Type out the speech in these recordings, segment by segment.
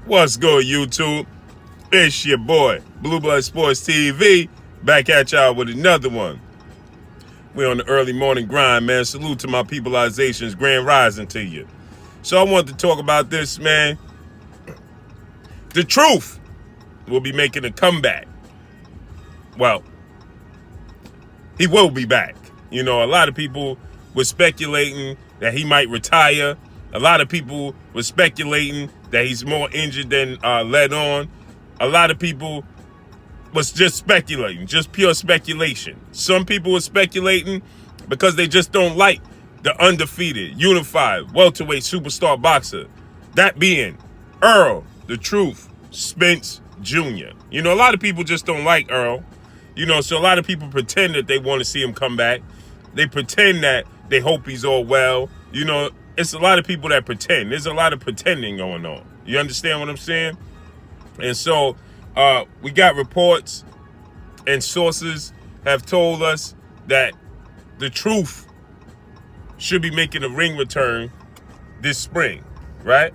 What's good, YouTube? It's your boy, Blue Blood Sports TV, back at y'all with another one. We're on the early morning grind, man. Salute to my peopleizations, grand rising to you. So I want to talk about this, man. The truth will be making a comeback. Well, he will be back. You know, a lot of people were speculating that he might retire. A lot of people were speculating that he's more injured than led on. A lot of people was just speculating, just pure speculation. Some people were speculating because they just don't like the undefeated, unified, welterweight superstar boxer. That being Errol, the Truth, Spence Jr. You know, a lot of people just don't like Errol. You know, so a lot of people pretend that they want to see him come back. They pretend that they hope he's all well. You know, it's a lot of people that pretend. There's a lot of pretending going on. You understand what I'm saying? And so we got reports and sources have told us that the Truth should be making a ring return this spring, right?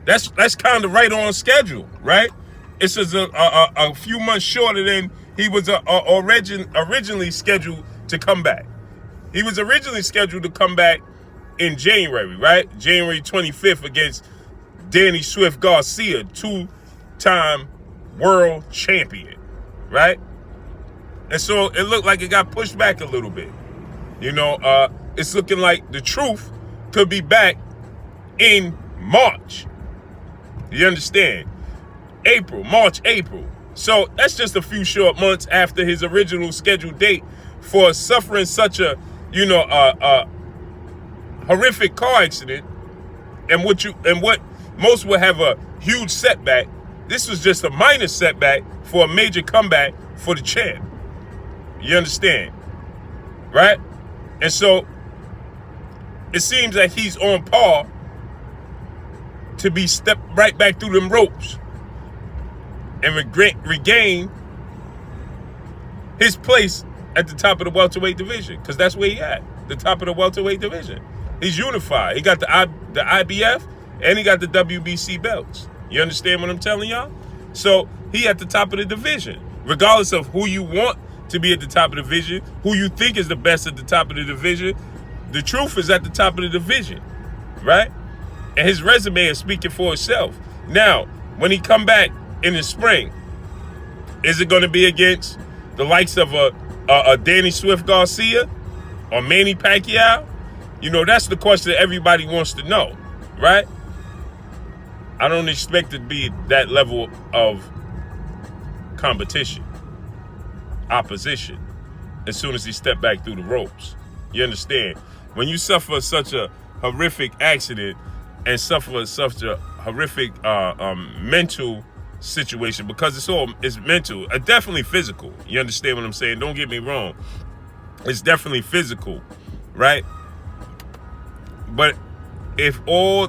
That's kind of right on schedule, right? It's just a few months shorter than he was originally scheduled to come back. He was originally scheduled to come back in January, right? January 25th against Danny Swift Garcia, two-time world champion, right? And so it looked like it got pushed back a little bit. You know, it's looking like the Truth could be back in March. You understand? March, April. So that's just a few short months after his original scheduled date for suffering such a, you know, horrific car accident, and what most would have a huge setback. This was just a minor setback for a major comeback for the champ. You understand, right? And so it seems that he's on par to be stepped right back through them ropes and regain his place at the top of the welterweight division, because that's where he at, the top of the welterweight division. He's unified. He got the IBF and he got the WBC belts. You understand what I'm telling y'all? So he at the top of the division, regardless of who you want to be at the top of the division, who you think is the best at the top of the division. The Truth is at the top of the division, right? And his resume is speaking for itself. Now, when he come back in the spring, is it going to be against the likes of a Danny Swift Garcia or Manny Pacquiao? You know, that's the question that everybody wants to know, right? I don't expect it to be that level of competition, opposition, as soon as he stepped back through the ropes. You understand? When you suffer such a horrific accident and suffer such a horrific mental situation, because it's mental, definitely physical. You understand what I'm saying? Don't get me wrong. It's definitely physical, right? But if all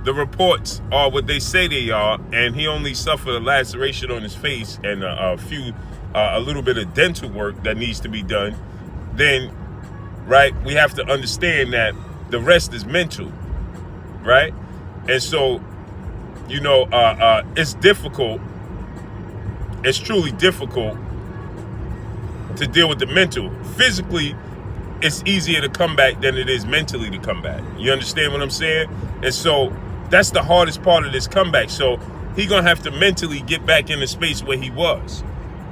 the reports are what they say they are, and he only suffered a laceration on his face and a little bit of dental work that needs to be done, then, right, we have to understand that the rest is mental, right? And so, you know, it's difficult. It's truly difficult to deal with the mental. Physically, it's easier to come back than it is mentally to come back. You understand what I'm saying? And so that's the hardest part of this comeback. So he's going to have to mentally get back in the space where he was,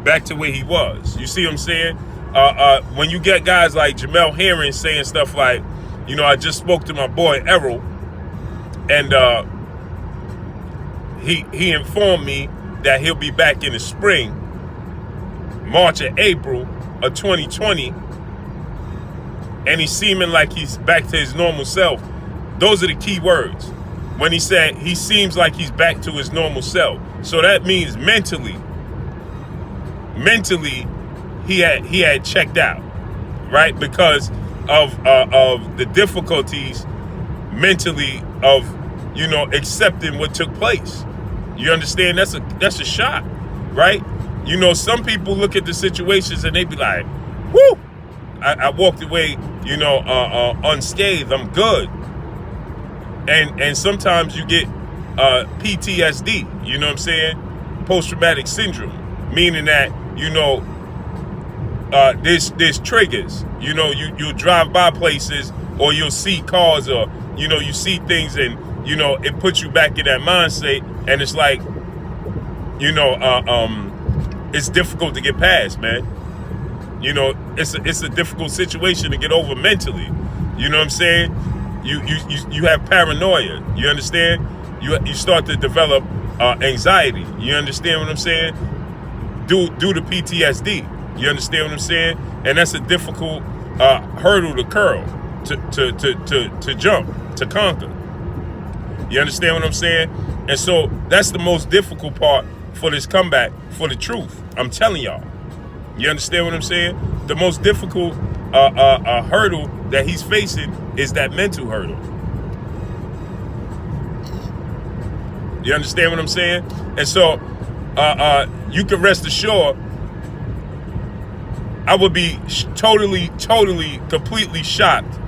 back to where he was. You see what I'm saying? When you get guys like Jamel Herring saying stuff like, you know, I just spoke to my boy Errol, and he informed me that he'll be back in the spring, March or April of 2020, and he's seeming like he's back to his normal self. Those are the key words. When he said he seems like he's back to his normal self. So that means mentally he had checked out, right? Because of the difficulties mentally of, you know, accepting what took place. You understand? That's a shot, right? You know, some people look at the situations and they be like, whoo, I walked away, you know, unscathed. I'm good. And sometimes you get PTSD, you know what I'm saying? Post-traumatic syndrome, meaning that, there's triggers. You'll drive by places, or you'll see cars, or, you see things, and, it puts you back in that mindset, and it's like, it's difficult to get past, man. It's a difficult situation to get over mentally. You know what I'm saying? You have paranoia. You understand? You start to develop anxiety. You understand what I'm saying? Due to PTSD. You understand what I'm saying? And that's a difficult hurdle to curl, to jump, to conquer. You understand what I'm saying? And so that's the most difficult part for this comeback, for the truth. I'm telling y'all. You understand what I'm saying? The most difficult hurdle that he's facing is that mental hurdle. You understand what I'm saying? And so you can rest assured, I would be totally, completely shocked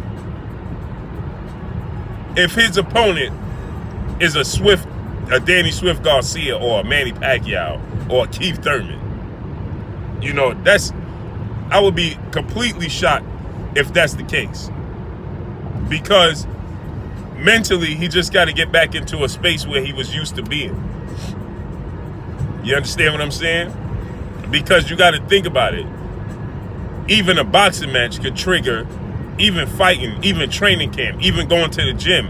if his opponent is a Danny Swift Garcia, or a Manny Pacquiao, or a Keith Thurman. I would be completely shocked if that's the case. Because mentally, he just got to get back into a space where he was used to being. You understand what I'm saying? Because you got to think about it. Even a boxing match could trigger, even fighting, even training camp, even going to the gym,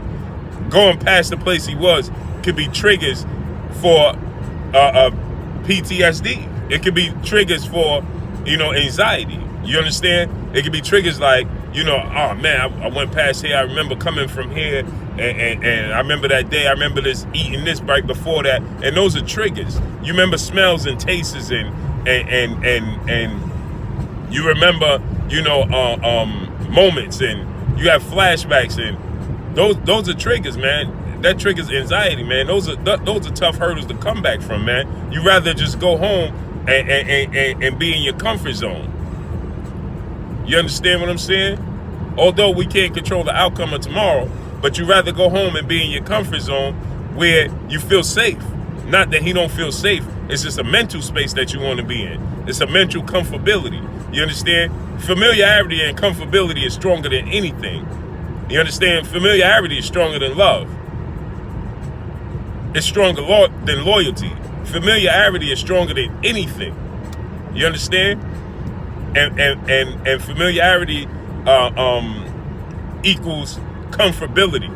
going past the place he was, could be triggers for PTSD. It could be triggers for, anxiety. You understand? It could be triggers like, oh man, I went past here. I remember coming from here, and I remember that day. I remember eating this right before that. And those are triggers. You remember smells and tastes, and you remember, moments, and you have flashbacks, and those are triggers, man. That triggers anxiety, man. Those are tough hurdles to come back from, man. You rather just go home and be in your comfort zone. You understand what I'm saying? Although we can't control the outcome of tomorrow, but you rather go home and be in your comfort zone where you feel safe. Not that he don't feel safe. It's just a mental space that you want to be in. It's a mental comfortability. You understand? Familiarity and comfortability is stronger than anything. You understand? Familiarity is stronger than love. It's stronger than loyalty. Familiarity is stronger than anything. You understand? And familiarity equals comfortability.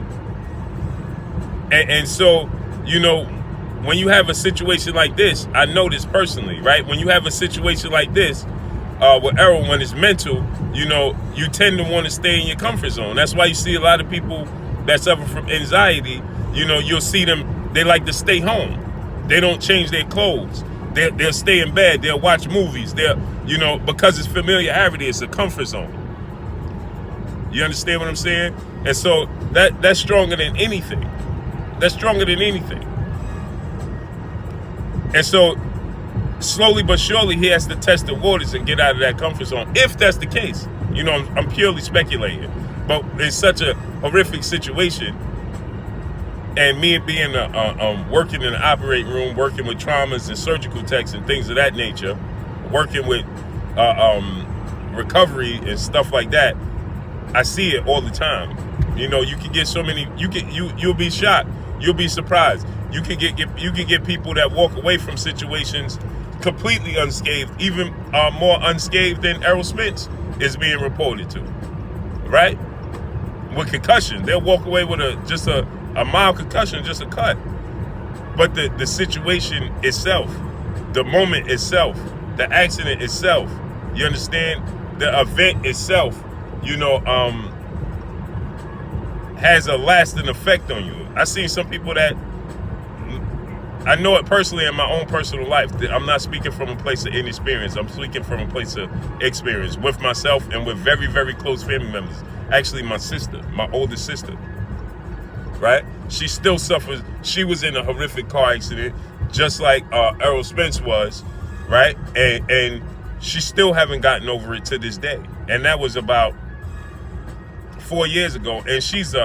And so, when you have a situation like this, I know this personally, right? When you have a situation like this, with Errol, when it's mental, you tend to want to stay in your comfort zone. That's why you see a lot of people that suffer from anxiety, you'll see them, they like to stay home. They don't change their clothes. They'll stay in bed. They'll watch movies. Because it's familiarity, it's a comfort zone. You understand what I'm saying? And so that's stronger than anything. That's stronger than anything. And so slowly but surely, he has to test the waters and get out of that comfort zone. If that's the case, I'm purely speculating. But it's such a horrific situation. And me being working in the operating room, working with traumas and surgical techs and things of that nature, working with recovery and stuff like that, I see it all the time. You can get so many. You'll be shocked. You'll be surprised. You can get people that walk away from situations completely unscathed, even more unscathed than Errol Spence is being reported to, right? With concussion, they'll walk away with just a mild concussion, just a cut. But the situation itself, the moment itself, the accident itself, you understand? The event itself, has a lasting effect on you. I've seen some people that, I know it personally in my own personal life. I'm not speaking from a place of inexperience. I'm speaking from a place of experience with myself and with very, very close family members. Actually, my sister, my oldest sister, right? She still suffers. She was in a horrific car accident, just like Errol Spence was, right? And she still haven't gotten over it to this day. And that was about 4 years ago. And she's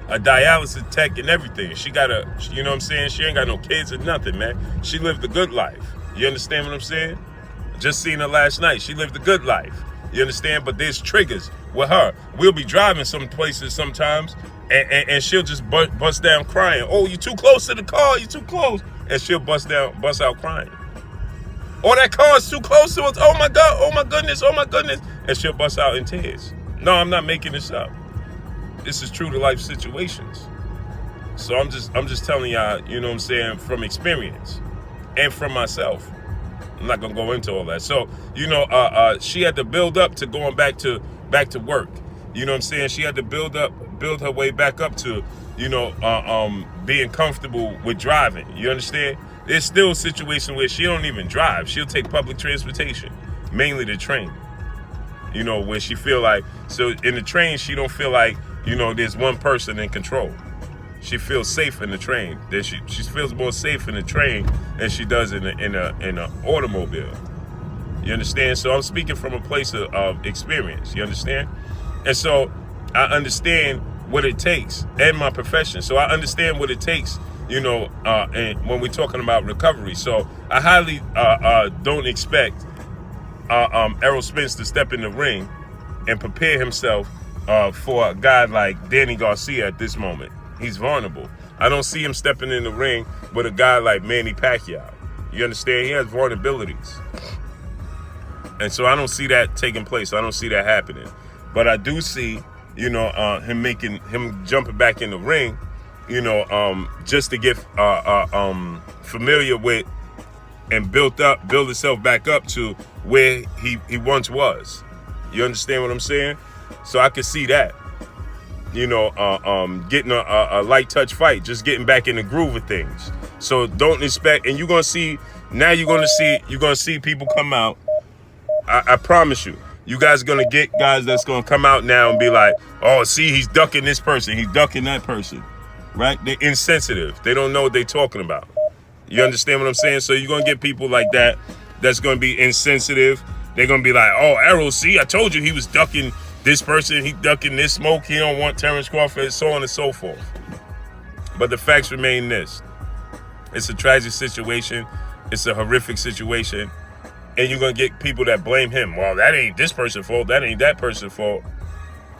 a dialysis tech and everything. She got you know what I'm saying? She ain't got no kids or nothing, man. She lived a good life. You understand what I'm saying? Just seen her last night. She lived a good life. You understand? But there's triggers with her. We'll be driving some places sometimes, and she'll just bust down crying. Oh, you too close to the car. You too close. And she'll bust out crying. Oh, that car is too close to us. Oh my God. Oh my goodness. Oh my goodness. And she'll bust out in tears. No, I'm not making this up. This is true to life situations. So I'm just telling y'all, you know what I'm saying, from experience and from myself. I'm not gonna go into all that. So, you know, she had to build up to going back to work. You know what I'm saying? She had to build her way back up to, you know, being comfortable with driving. You understand? There's still a situation where she don't even drive. She'll take public transportation, mainly the train. You know, where she feel like, so in the train, she don't feel like, you know, there's one person in control. She feels safe in the train. She feels more safe in the train than she does in an automobile. You understand? So I'm speaking from a place of experience. You understand? And so I understand what it takes and my profession. So I understand what it takes, you know, and when we're talking about recovery. So I highly don't expect Errol Spence to step in the ring and prepare himself for a guy like Danny Garcia at this moment. He's vulnerable. I don't see him stepping in the ring with a guy like Manny Pacquiao. You understand? He has vulnerabilities. And so I don't see that taking place. I don't see that happening. But I do see, you know, him jumping back in the ring, you know, just to get familiar with and build himself back up to where he once was. You understand what I'm saying? So I could see that. You know, getting a light touch fight, just getting back in the groove of things. So don't expect, and you're gonna see people come out. I promise you, you guys are gonna get guys that's gonna come out now and be like, oh, see, he's ducking this person, he's ducking that person, right? They're insensitive. They don't know what they're talking about. You understand what I'm saying? So you're gonna get people like that that's gonna be insensitive. They're gonna be like, oh, Errol, see, I told you he was ducking this person, he ducking this smoke, he don't want Terrence Crawford, so on and so forth. But the facts remain this. It's a tragic situation. It's a horrific situation. And you're going to get people that blame him. Well, that ain't this person's fault. That ain't that person's fault.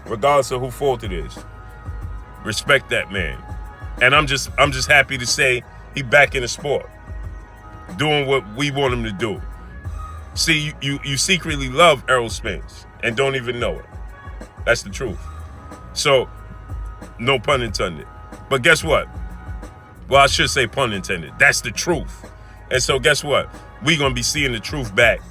Regardless of whose fault it is. Respect that man. And I'm just happy to say he back in the sport. Doing what we want him to do. See, you secretly love Errol Spence and don't even know it. That's the truth. So, no pun intended. But guess what? Well, I should say pun intended. That's the truth. And so guess what? We're going to be seeing the truth back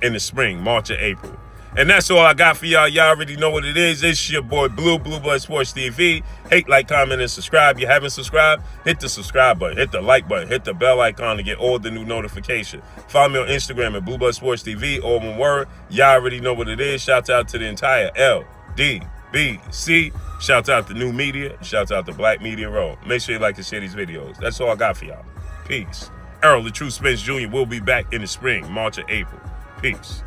in the spring, March or April. And that's all I got for y'all. Y'all already know what it is. It's your boy Blue Blood Sports TV. Hate, like, comment, and subscribe. You haven't subscribed? Hit the subscribe button. Hit the like button. Hit the bell icon to get all the new notifications. Follow me on Instagram at Blue Blood Sports TV. All one word. Y'all already know what it is. Shout out to the entire LDBC. Shout out to New Media. Shout out to Black Media Row. Make sure you like and share these videos. That's all I got for y'all. Peace. Errol, the True Spence Jr. will be back in the spring, March or April. Peace.